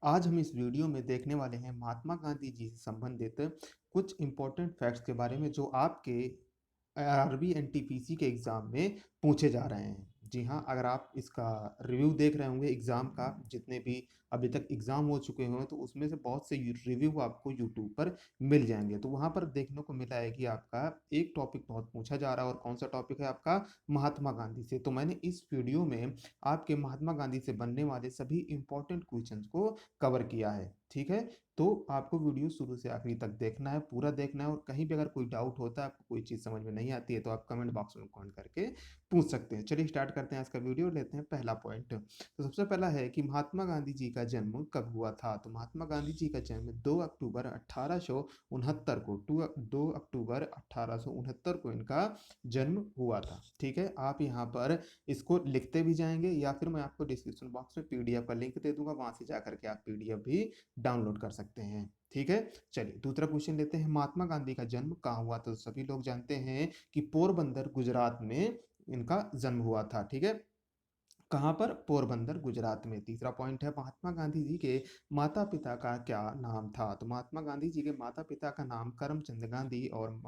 आज हम इस वीडियो में देखने वाले हैं महात्मा गांधी जी से संबंधित कुछ इम्पोर्टेंट फैक्ट्स के बारे में जो आपके आरआरबी एनटीपीसी के एग्ज़ाम में पूछे जा रहे हैं। जी हाँ, अगर आप इसका रिव्यू देख रहे होंगे एग्ज़ाम का, जितने भी अभी तक एग्ज़ाम हो चुके हों, तो उसमें से बहुत से रिव्यू आपको यूट्यूब पर मिल जाएँगे। तो वहाँ पर देखने को मिला है कि आपका एक टॉपिक बहुत पूछा जा रहा है और कौन-सा टॉपिक है आपका महात्मा गांधी से। तो मैंने इस वीडियो में आपके महात्मा गांधी से बनने वाले सभी इम्पोर्टेंट क्वेश्चंस को कवर किया है, ठीक है? तो आपको वीडियो शुरू से आखिरी तक देखना है, पूरा देखना है और कहीं भी अगर कोई डाउट होता है, आपको कोई चीज़ समझ में नहीं आती है, तो आप कमेंट बॉक्स में कमेंट करके पूछ सकते हैं। चलिए स्टार्ट करते हैं आज का वीडियो, लेते हैं पहला पॉइंट। तो सबसे पहला है कि महात्मा गांधी जी का जन्म कब हुआ था? तो महात्मा गांधी जी का जन्म 2 अक्टूबर 1869 को 2 अक्टूबर 1869 को इनका जन्म हुआ था, ठीक है? आप यहाँ पर इसको लिखते भी जाएँगे या फिर मैं आपको डिस्क्रिप्शन बॉक्स में पीडीएफ का लिंक दे दूँगा, वहाँ से जाकर के आप पीडीएफ भी डाउनलोड कर सकते हैं, ठीक है? चलिए दूसरा क्वेश्चन लेते हैं, महात्मा गांधी का जन्म कहाँ हुआ? तो सभी लोग जानते हैं कि पोरबंदर गुजरात में इनका जन्म हुआ था, ठीक है? कहाँ पर? पोरबंदर, गुजरात में। तीसरा पॉइंट है, महात्मा गांधी जी के माता-पिता का क्या नाम था? तो महात्मा गांधी जी के माता-पिता का नाम करमचंद गांधी और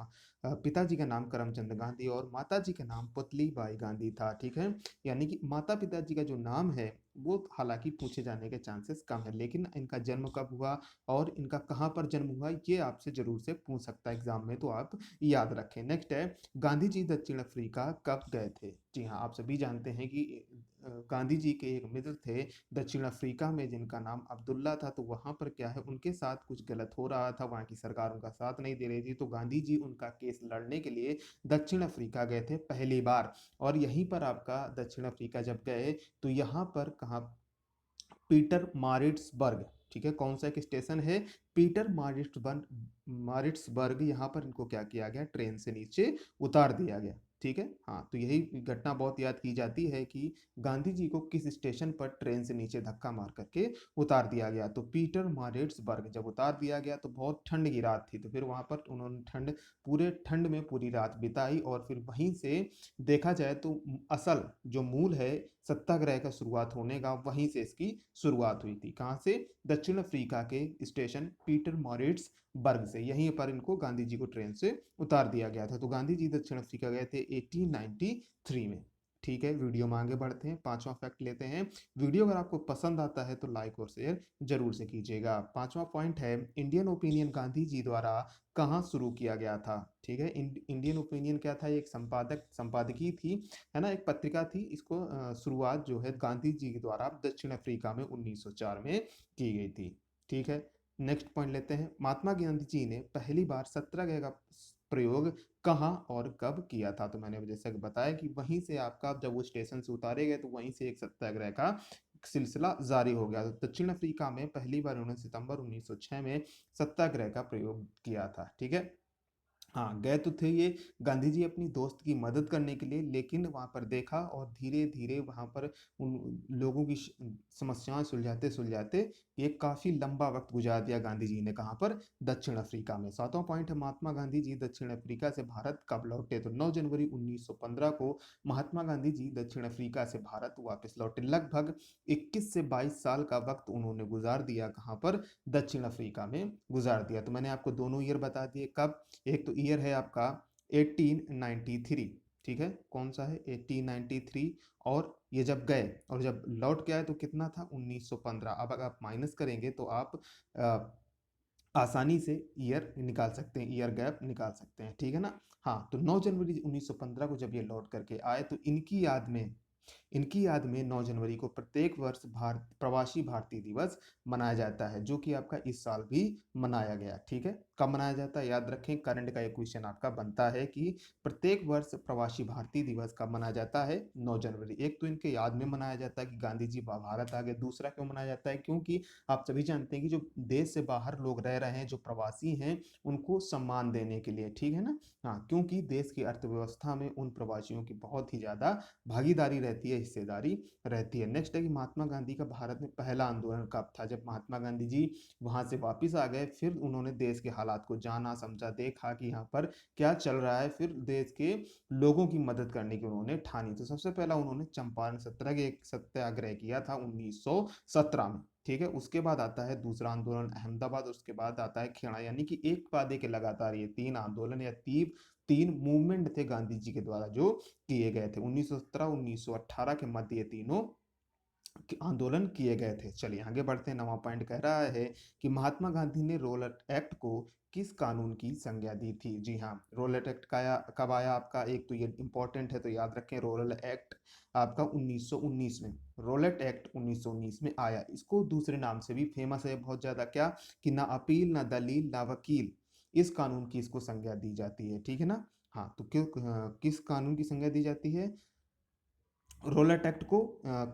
पिताजी का नाम करमचंद गांधी और माताजी का नाम पुतलीबाई गांधी था, ठीक है? यानी कि माता-पिता जी का जो नाम है, वो हालाँकि पूछे जाने के चांसेस कम है, लेकिन इनका जन्म कब हुआ और इनका कहाँ पर जन्म हुआ, ये आपसे ज़रूर से पूछ सकता है एग्ज़ाम में, तो आप याद रखें। नेक्स्ट है, गांधी जी दक्षिण अफ्रीका कब गए थे? जी हाँ, आप सभी जानते हैं कि गांधी जी के एक मित्र थे दक्षिण अफ्रीका में जिनका नाम अब्दुल्ला था, तो वहाँ पर क्या है उनके साथ कुछ गलत हो रहा था, वहाँ की सरकार उनका साथ नहीं दे रही थी, तो गांधी जी उनका केस लड़ने के लिए दक्षिण अफ्रीका गए थे पहली बार। और यहीं पर आपका दक्षिण अफ्रीका जब गए तो यहाँ पर कहाँ पीटरमारिट्सबर्ग, ठीक है? कौन-सा एक स्टेशन है? पीटरमारिट्सबर्ग, यहाँ पर इनको क्या किया गया? ट्रेन से नीचे उतार दिया गया, ठीक है? हाँ, तो यही घटना बहुत याद की जाती है कि गांधी जी को किस स्टेशन पर ट्रेन से नीचे धक्का मार कर के उतार दिया गया। तो पीटरमारिट्सबर्ग जब उतार दिया गया तो बहुत ठंड की रात थी, तो फिर वहाँ पर उन्होंने पूरे ठंड में पूरी रात बिताई और फिर वहीं से देखा जाए तो असल जो मूल है सत्याग्रह का शुरुआत होने का, वहीं से इसकी शुरुआत हुई थी। कहाँ से? दक्षिण अफ्रीका के स्टेशन पीटरमारिट्सबर्ग से। यहीं पर इनको गांधी जी को ट्रेन से उतार दिया गया था। तो गांधी जी दक्षिण अफ्रीका गए थे 1893 में। ठीक है, वीडियो में आगे बढ़ते हैं, पांचवा फैक्ट लेते हैं। वीडियो अगर आपको पसंद आता है तो लाइक और शेयर जरूर से कीजिएगा। पांचवा पॉइंट है, इंडियन ओपिनियन गांधी जी द्वारा कहाँ शुरू किया गया था? ठीक है, इंडियन ओपिनियन क्या था? एक संपादकीय थी, है ना, एक पत्रिका थी। इसको शुरुआत जो है गांधी जी के द्वारा दक्षिण अफ्रीका में 1904 में की गई थी, ठीक है? नेक्स्ट पॉइंट लेते हैं, महात्मा गांधी जी ने पहली बार सत्याग्रह का प्रयोग कहाँ और कब किया था? तो मैंने जैसे कि बताया कि वहीं से आपका जब वो स्टेशन से उतारे गए तो वहीं से एक सत्याग्रह का सिलसिला जारी हो गया। तो दक्षिण अफ्रीका में पहली बार उन्होंने सितंबर 1906 में सत्याग्रह का प्रयोग किया था, ठीक है? हाँ, गए तो थे ये गांधी जी अपनी दोस्त की मदद करने के लिए, लेकिन वहाँ पर देखा और धीरे-धीरे वहाँ पर उन लोगों की समस्याएँ सुलझाते-सुलझाते ये काफ़ी लंबा वक़्त गुज़ार दिया गांधी जी ने, कहाँ पर? दक्षिण अफ्रीका में। सातवाँ पॉइंट है, महात्मा गांधी जी दक्षिण अफ्रीका से भारत कब लौटे? तो 9 जनवरी 1915 को महात्मा गांधी जी दक्षिण अफ्रीका से भारत वापस लौटे। लगभग 21 से 22 साल का वक़्त उन्होंने गुज़ार दिया, कहाँ पर? दक्षिण अफ्रीका में गुज़ार दिया। तो मैंने आपको दोनों ईयर बता दिए, कब? एक तो ईयर है आपका 1893, ठीक है? कौन सा है? 1893। और ये जब गए और जब लौट के आए तो कितना था? 1915। अब अगर आप माइनस करेंगे तो आप आसानी से ईयर निकाल सकते हैं, ईयर गैप निकाल सकते हैं, ठीक है ना? हाँ, तो 9 जनवरी 1915 को जब ये लौट करके आए तो इनकी याद में 9 जनवरी को प्रत्येक वर्ष प्रवासी भारतीय दिवस मनाया जाता है, जो कि आपका इस साल भी मनाया गया, ठीक है? कब मनाया जाता है? याद रखें, करंट का एक क्वेश्चन आपका बनता है कि प्रत्येक वर्ष प्रवासी भारतीय दिवस कब मनाया जाता है? 9 जनवरी। एक तो इनके याद में मनाया जाता है कि गांधी जी भारत आ गए। दूसरा क्यों मनाया जाता है? क्योंकि आप सभी जानते हैं कि जो देश से बाहर लोग रह रहे हैं, जो प्रवासी हैं, उनको सम्मान देने के लिए, ठीक है ना? हाँ, क्योंकि देश की अर्थव्यवस्था में उन प्रवासियों की बहुत ही ज़्यादा भागीदारी रहती है, हिस्सेदारी रहती है। नेक्स्ट है कि महात्मा गांधी का भारत में पहला आंदोलन कब था? जब महात्मा गांधी जी वहाँ से वापिस आ गए, फिर उन्होंने देश के हालात को जाना, समझा, देखा कि यहाँ पर क्या चल रहा है, फिर देश के लोगों की मदद करने की उन्होंने ठानी। तो सबसे पहला उन्होंने चंपारण सत्याग्रह किया था 1917 में। ठीक है। उसके बाद आता है दूसरा आंदोलन अहमदाबाद, उसके बाद आता है खेड़ा, यानी कि एक बाद एक लगातार ये 3 आंदोलन या 3 मूवमेंट थे गांधी जी के द्वारा जो किए गए थे। 1917 1918 के मध्य ये तीनों आंदोलन किए गए थे। चलिए आगे बढ़ते हैं। 9वां पॉइंट कह रहा है कि महात्मा गांधी ने रोलट एक्ट को किस कानून की संज्ञा दी थी। जी हाँ, रोलट एक्ट का कब आया आपका, एक तो ये इंपॉर्टेंट है तो याद रखें, रोलट एक्ट आपका 1919 में, रोलट एक्ट 1919 में आया। इसको दूसरे नाम से भी फेमस है बहुत ज्यादा, क्या कि ना अपील ना दलील ना वकील, इस कानून की इसको संज्ञा दी जाती है। ठीक है ना। हाँ तो क्यों किस कानून की संज्ञा दी जाती है, रोलट एक्ट को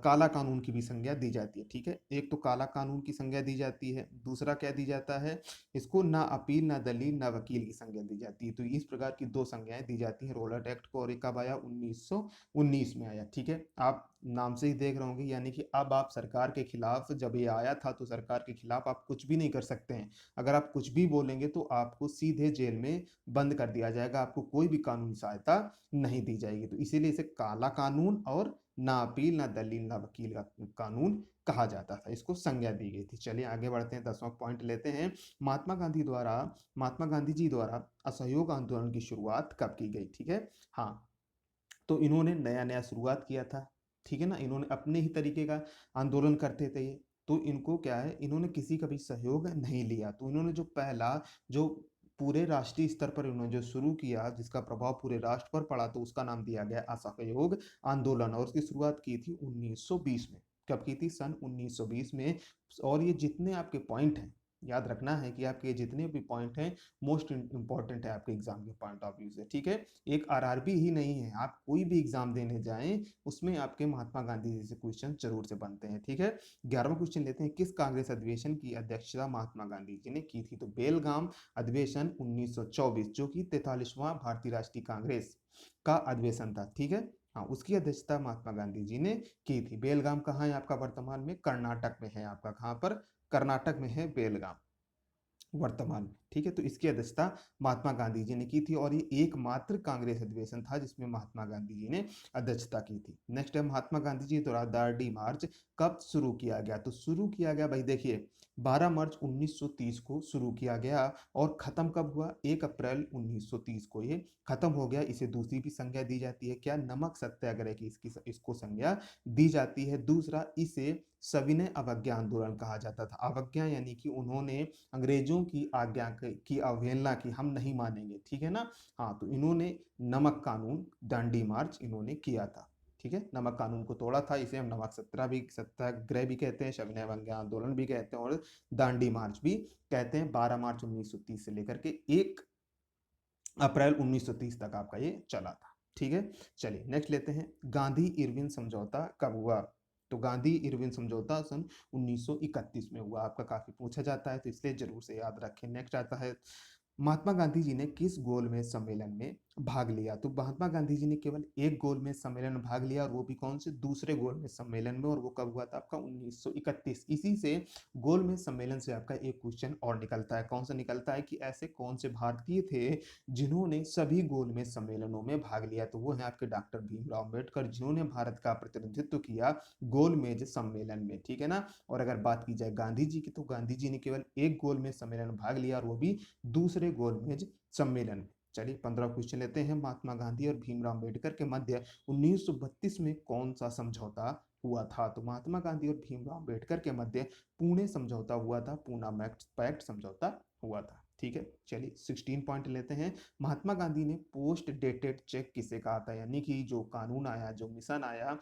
काला कानून की भी संज्ञा दी जाती है। ठीक है, एक तो काला कानून की संज्ञा दी जाती है, दूसरा क्या दी जाता है, इसको ना अपील ना दलील ना वकील की संज्ञा दी जाती है। तो इस प्रकार की दो संज्ञाएं दी जाती हैं रोलट एक्ट को, और ये कब आया, 1919 में आया। ठीक है, आप नाम से ही देख रहे होंगे, यानी कि अब आप सरकार के खिलाफ, जब ये आया था तो सरकार के खिलाफ आप कुछ भी नहीं कर सकते हैं। अगर आप कुछ भी बोलेंगे तो आपको सीधे जेल में बंद कर दिया जाएगा, आपको कोई भी कानूनी सहायता नहीं दी जाएगी। तो इसीलिए इसे काला कानून और ना अपील ना दलील ना वकील का कानून कहा जाता था, इसको संज्ञा दी गई थी। चलिए आगे बढ़ते हैं, 10वां पॉइंट लेते हैं। महात्मा गांधी जी द्वारा असहयोग आंदोलन की शुरुआत कब की गई। ठीक है, हाँ तो इन्होंने नया नया शुरुआत किया था। ठीक है ना, इन्होंने अपने ही तरीके का आंदोलन करते थे ये, तो इनको क्या है, इन्होंने किसी का भी सहयोग नहीं लिया। तो इन्होंने जो पहला, जो पूरे राष्ट्रीय स्तर पर इन्होंने जो शुरू किया, जिसका प्रभाव पूरे राष्ट्र पर पड़ा, तो उसका नाम दिया गया असहयोग आंदोलन, और उसकी शुरुआत की थी 1920 में। कब की थी, सन 1920 में। और ये जितने आपके पॉइंट हैं, याद रखना है कि आपके जितने भी पॉइंट हैं मोस्ट इंपॉर्टेंट है आपके एग्जाम के पॉइंट ऑफ व्यू से। ठीक है, एक आरआरबी ही नहीं है, आप कोई भी एग्जाम देने जाएं उसमें आपके महात्मा गांधी जी से क्वेश्चन जरूर से बनते हैं। ठीक है, 11वां क्वेश्चन लेते हैं। किस कांग्रेस अधिवेशन की अध्यक्षता महात्मा गांधी जी ने की थी। तो बेलगाम अधिवेशन 1924, जो कि 43वां भारतीय राष्ट्रीय कांग्रेस का अधिवेशन था। ठीक है, हाँ उसकी अध्यक्षता महात्मा गांधी जी ने की थी। बेलगाम कहाँ है आपका, वर्तमान में कर्नाटक में है आपका, कहाँ पर, कर्नाटक में है बेलगाम वर्तमान में। ठीक है, तो इसकी अध्यक्षता महात्मा गांधी जी ने की थी, और ये एकमात्र कांग्रेस अधिवेशन था जिसमें महात्मा गांधी जी ने अध्यक्षता की थी। नेक्स्ट है, महात्मा गांधी जी द्वारा दांडी मार्च कब शुरू किया गया। तो शुरू किया गया भाई देखिए 12 मार्च 1930 को शुरू किया गया, और खत्म कब हुआ, 1 अप्रैल 1930 को ये खत्म हो गया। इसे दूसरी भी संज्ञा दी जाती है, क्या, नमक सत्याग्रह की इसको संज्ञा दी जाती है। दूसरा, इसे सविनय अवज्ञा आंदोलन कहा जाता था। अवज्ञा यानी कि उन्होंने अंग्रेजों की आज्ञा की अवहेलना की, हम नहीं मानेंगे। ठीक है ना, हाँ तो इन्होंने नमक कानून, दांडी मार्च इन्होंने किया था। ठीक है, नमक कानून को तोड़ा था, इसे हम नमक सत्याग्रह भी कहते हैं, सविनय अवज्ञा आंदोलन भी कहते हैं, और दांडी मार्च भी कहते हैं। 12 मार्च 1930 से लेकर के 1 अप्रैल 1930 तक आपका ये चला था। ठीक है, चलिए नेक्स्ट लेते हैं। गांधी इरविन समझौता कब हुआ। तो गांधी इरविन समझौता सन 1931 में हुआ, आपका काफी पूछा जाता है तो इसलिए जरूर से याद रखें। नेक्स्ट आता है, महात्मा गांधी जी ने किस गोलमेज सम्मेलन में भाग लिया। तो महात्मा गांधी जी ने केवल एक गोलमेज सम्मेलन में भाग लिया, और वो भी कौन से, दूसरे गोलमेज सम्मेलन में, और वो कब हुआ था आपका 1931। इसी से गोलमेज सम्मेलन से आपका एक क्वेश्चन और निकलता है, कौन सा निकलता है, कि ऐसे कौन से भारतीय थे जिन्होंने सभी गोलमेज सम्मेलनों में भाग लिया। तो वो है आपके डॉक्टर भीमराव अम्बेडकर, जिन्होंने भारत का प्रतिनिधित्व किया गोलमेज सम्मेलन में। ठीक है ना, और अगर बात की जाए गांधी जी की, तो गांधी जी ने केवल एक गोलमेज सम्मेलन में भाग लिया, और वो भी दूसरे गोलमेज सम्मेलन में। चलिए 15 क्वेश्चन लेते हैं। महात्मा गांधी और भीमराव अम्बेडकर के मध्य 1932 में कौन सा समझौता हुआ था। तो महात्मा गांधी और भीमराव अम्बेडकर के मध्य पुणे समझौता हुआ था, पूना पैक्ट समझौता हुआ था। ठीक है, चलिए 16 पॉइंट लेते हैं। महात्मा गांधी ने पोस्ट डेटेड चेक किसे कहा था, यानी कि जो कानून आया, जो मिशन आया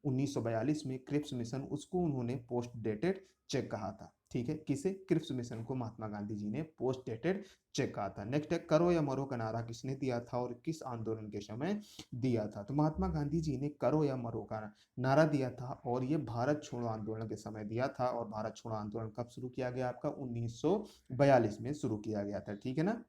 1942 में, क्रिप्स मिशन, उसको उन्होंने पोस्ट डेटेड चेक कहा था। ठीक है, किसे, क्रिप्स मिशन को महात्मा गांधी जी ने पोस्ट डेटेड चेक कहा था। नेक्स्ट है, करो या मरो का नारा किसने दिया था और किस आंदोलन के समय दिया था। तो महात्मा गांधी जी ने करो या मरो का नारा दिया था, और ये भारत छोड़ो आंदोलन के समय दिया था। और भारत छोड़ो आंदोलन कब शुरू किया गया आपका, 1942 में शुरू किया गया था। ठीक है ना,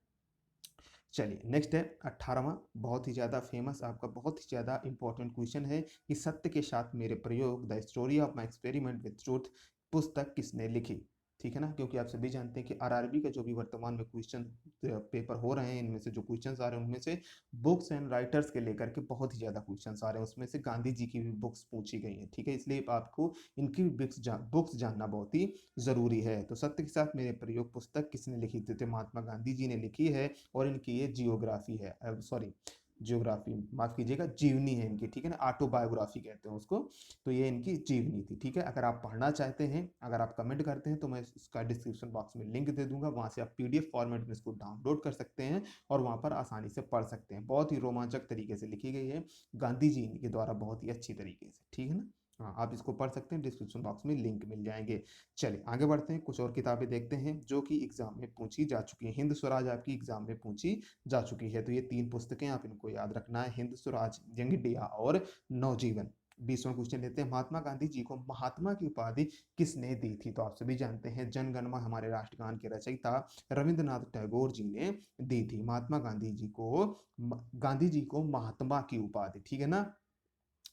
चलिए नेक्स्ट है 18वां, बहुत ही ज्यादा फेमस, आपका बहुत ही ज्यादा इंपॉर्टेंट क्वेश्चन है कि सत्य के साथ मेरे प्रयोग, the story of my experiment with truth पुस्तक किसने लिखी। ठीक है ना, क्योंकि आप सभी जानते हैं कि आरआरबी का जो भी वर्तमान में क्वेश्चन पेपर हो रहे हैं, इनमें से जो क्वेश्चंस आ रहे हैं उनमें से बुक्स एंड राइटर्स के लेकर के बहुत ही ज़्यादा क्वेश्चंस आ रहे हैं, उसमें से गांधी जी की भी बुक्स पूछी गई हैं। ठीक है, इसलिए आपको इनकी बुक्स जानना बहुत ही ज़रूरी है। तो सत्य के साथ मेरे प्रयोग पुस्तक किसने लिखी थी? तो महात्मा गांधी जी ने लिखी है, और इनकी ये जियोग्राफी है, सॉरी जियोग्राफी माफ कीजिएगा, जीवनी है इनकी। ठीक है ना, ऑटोबायोग्राफी कहते हैं उसको। तो ये इनकी जीवनी थी। ठीक है, अगर आप पढ़ना चाहते हैं, अगर आप कमेंट करते हैं, तो मैं इसका डिस्क्रिप्शन बॉक्स में लिंक दे दूंगा, वहां से आप पीडीएफ फॉर्मेट में इसको डाउनलोड कर सकते हैं और वहां पर आसानी से पढ़ सकते हैं। बहुत ही रोमांचक तरीके से लिखी गई है गांधी जी के द्वारा, बहुत ही अच्छी तरीके से। ठीक है ना, हाँ आप इसको पढ़ सकते हैं, डिस्क्रिप्शन बॉक्स में लिंक मिल जाएंगे। चलिए आगे बढ़ते हैं, कुछ और किताबें देखते हैं जो कि एग्जाम में पूछी जा चुकी हैं। हिंद स्वराज आपकी एग्जाम में पूछी जा चुकी है, तो ये 3 पुस्तकें आप इनको याद रखना है, हिंद स्वराज, यंग इंडिया और नवजीवन। 20वां क्वेश्चन लेते हैं, महात्मा गांधी जी को महात्मा की उपाधि किसने दी थी? तो आप सभी जानते हैं, जनगणमन हमारे राष्ट्रगान के रचयिता रविंद्रनाथ टैगोर जी ने दी थी महात्मा गांधी जी को, गांधी जी को महात्मा की उपाधि। ठीक है ना,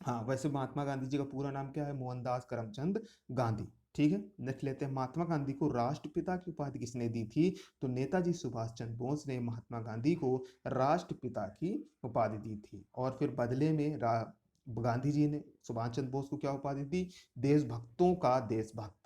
हाँ वैसे महात्मा गांधी जी का पूरा नाम क्या है? मोहनदास करमचंद गांधी। ठीक है, नेक्स्ट लेते हैं, महात्मा गांधी को राष्ट्रपिता की उपाधि किसने दी थी? तो नेताजी सुभाष चंद्र बोस ने महात्मा गांधी को राष्ट्रपिता की उपाधि दी थी। और फिर बदले में गांधी जी ने सुभाष चंद्र बोस को क्या उपाधि दी? देशभक्तों का देशभक्त।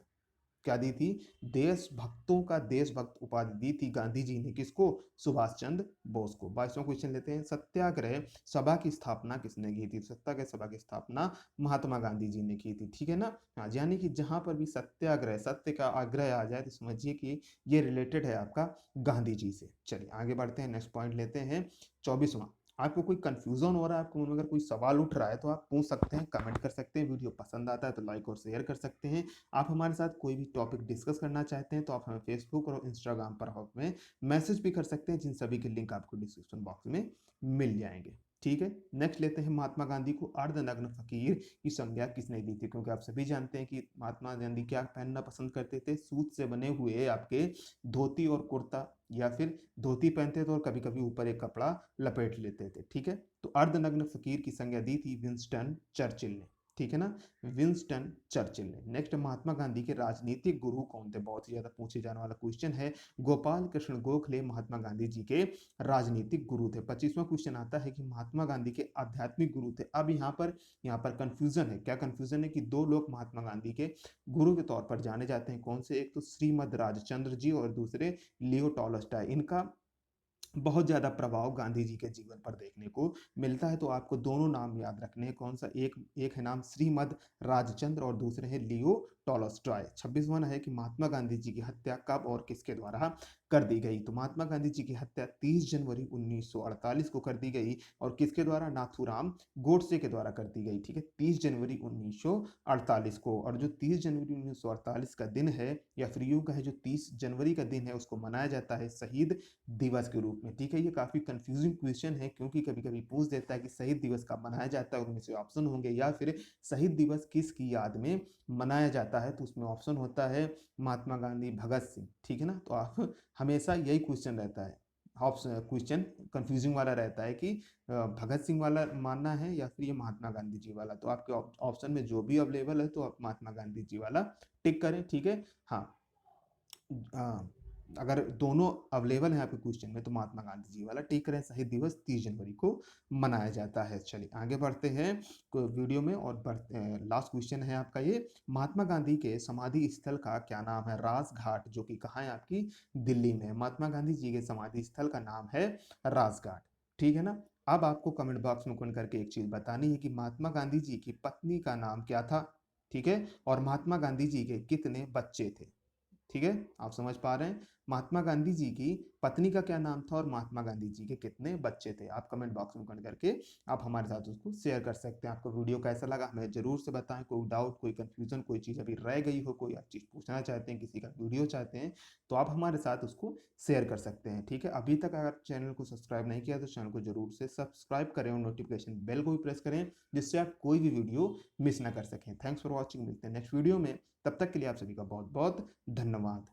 क्या दी थी? देशभक्तों का देशभक्त उपाधि दी थी गांधी जी ने, किसको? सुभाष चंद्र बोस को। 22वां क्वेश्चन लेते हैं, सत्याग्रह सभा की स्थापना किसने की थी? सत्याग्रह सभा की स्थापना महात्मा गांधी जी ने की थी। ठीक है ना, हाँ यानी कि जहां पर भी सत्याग्रह, सत्य का आग्रह आ जाए, तो समझिए कि ये रिलेटेड है आपका गांधी जी से। चलिए आगे बढ़ते हैं, नेक्स्ट पॉइंट लेते हैं, 24वां। आपको कोई कंफ्यूजन हो रहा है, आपको अगर कोई सवाल उठ रहा है, तो आप पूछ सकते हैं, कमेंट कर सकते हैं, वीडियो पसंद आता है तो लाइक और शेयर कर सकते हैं। आप हमारे साथ कोई भी टॉपिक डिस्कस करना चाहते हैं, तो आप हमें फेसबुक और इंस्टाग्राम पर हमें मैसेज भी कर सकते हैं, जिन सभी के लिंक आपको डिस्क्रिप्शन बॉक्स में मिल जाएंगे। ठीक है, नेक्स्ट लेते हैं, महात्मा गांधी को अर्धनग्न फकीर की संज्ञा किसने दी थी? क्योंकि आप सभी जानते हैं कि महात्मा गांधी क्या पहनना पसंद करते थे? सूत से बने हुए आपके धोती और कुर्ता, या फिर धोती पहनते थे और कभी कभी ऊपर एक कपड़ा लपेट लेते थे। ठीक है, तो अर्धनग्न फकीर की संज्ञा दी थी विंस्टन चर्चिल ने। ठीक है ना, विंस्टन चर्चिल ने। नेक्स्ट, महात्मा गांधी के राजनीतिक गुरु कौन थे? बहुत ही ज्यादा पूछे जाने वाला क्वेश्चन है। गोपाल कृष्ण गोखले महात्मा गांधी जी के राजनीतिक गुरु थे। 25वां क्वेश्चन आता है कि महात्मा गांधी के आध्यात्मिक गुरु थे। अब यहाँ पर कंफ्यूजन है। क्या कंफ्यूजन है? कि दो लोग महात्मा गांधी के गुरु के तौर पर जाने जाते हैं, कौन से? एक तो श्रीमद राजचंद्र जी और दूसरे लियो टॉलस्टॉय। इनका बहुत ज़्यादा प्रभाव गांधी जी के जीवन पर देखने को मिलता है, तो आपको दोनों नाम याद रखने हैं। कौन सा? एक एक है नाम श्रीमद राजचंद्र और दूसरे हैं लियो टॉलस्टॉय। 26वां है कि महात्मा गांधी जी की हत्या कब और किसके द्वारा कर दी गई? तो महात्मा गांधी जी की हत्या 30 जनवरी 1948 को कर दी गई, और किसके द्वारा? नाथूराम गोडसे के द्वारा कर दी गई। ठीक है, 30 जनवरी 1948 को। और जो 30 जनवरी 1948 का दिन है, या फिर यूं कहे जो 30 जनवरी का दिन है, उसको मनाया जाता है शहीद दिवस के रूप में। ठीक है, ये काफी कंफ्यूजिंग क्वेश्चन है, क्योंकि कभी कभी पूछ देता है कि शहीद दिवस कब मनाया जाता है, उनमें से ऑप्शन होंगे, या फिर शहीद दिवस किसकी याद में मनाया जाता है, तो उसमें ऑप्शन होता है महात्मा गांधी, भगत सिंह। ठीक है ना, तो आप हमेशा यही क्वेश्चन रहता है, ऑप्शन क्वेश्चन कंफ्यूजिंग वाला रहता है कि भगत सिंह वाला मानना है या फिर ये महात्मा गांधी जी वाला। तो आपके ऑप्शन में जो भी अवेलेबल है, तो आप महात्मा गांधी जी वाला टिक करें। ठीक है, हाँ अगर दोनों अवेलेबल हैं आपके क्वेश्चन में, तो महात्मा गांधी जी वाला टिक करें। शहीद दिवस 30 जनवरी को मनाया जाता है। चलिए आगे बढ़ते हैं वीडियो में, और लास्ट क्वेश्चन है आपका ये, महात्मा गांधी के समाधि स्थल का क्या नाम है? राजघाट, जो कि कहाँ है? आपकी दिल्ली में। महात्मा गांधी जी के समाधि स्थल का नाम है राजघाट। ठीक है ना, अब आपको कमेंट बॉक्स में कमेंट करके एक चीज बतानी है कि महात्मा गांधी जी की पत्नी का नाम क्या था? ठीक है, और महात्मा गांधी जी के कितने बच्चे थे? ठीक है, आप समझ पा रहे हैं? महात्मा गांधी जी की पत्नी का क्या नाम था और महात्मा गांधी जी के कितने बच्चे थे? आप कमेंट बॉक्स में कमेंट करके आप हमारे साथ उसको शेयर कर सकते हैं। आपको वीडियो कैसा लगा हमें जरूर से बताएं। कोई डाउट, कोई कंफ्यूजन, कोई चीज़ अभी रह गई हो, कोई आप चीज़ पूछना चाहते हैं, किसी का वीडियो चाहते हैं, तो आप हमारे साथ उसको शेयर कर सकते हैं। ठीक है, अभी तक अगर चैनल को सब्सक्राइब नहीं किया, तो चैनल को जरूर से सब्सक्राइब करें और नोटिफिकेशन बेल को भी प्रेस करें, जिससे आप कोई भी वीडियो मिस ना कर सकें। थैंक्स फॉर वॉचिंग, मिलते हैं नेक्स्ट वीडियो में। तब तक के लिए आप सभी का बहुत बहुत धन्यवाद।